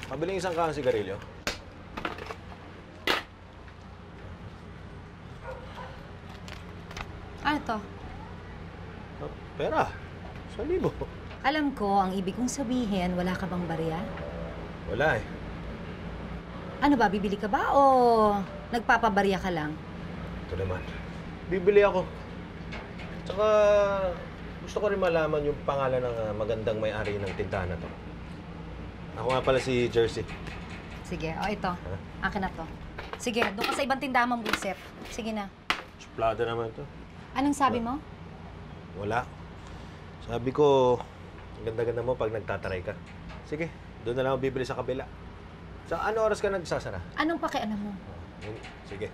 Pabiling isang kahang sigarilyo. Ano to? Pera. 1,000. Alam ko, ang ibig kong sabihin, wala ka bang barya? Wala eh. Ano ba, bibili ka ba o nagpapabarya ka lang? Ito naman. Bibili ako. Tsaka gusto ko rin malaman yung pangalan ng magandang may-ari ng tindahan na to. Ako nga pala si Jersey. Sige, ito. Akin na to. Sige, doon ka sa ibang tindahan mong buset. Sige na. Suplada naman to. Anong sabi mo? Wala. Sabi ko, ang ganda-ganda mo pag nagtataray ka. Sige, doon na lang ako bibili sa kabila. Sa ano oras ka nagsasara? Anong pakialam mo? Sige.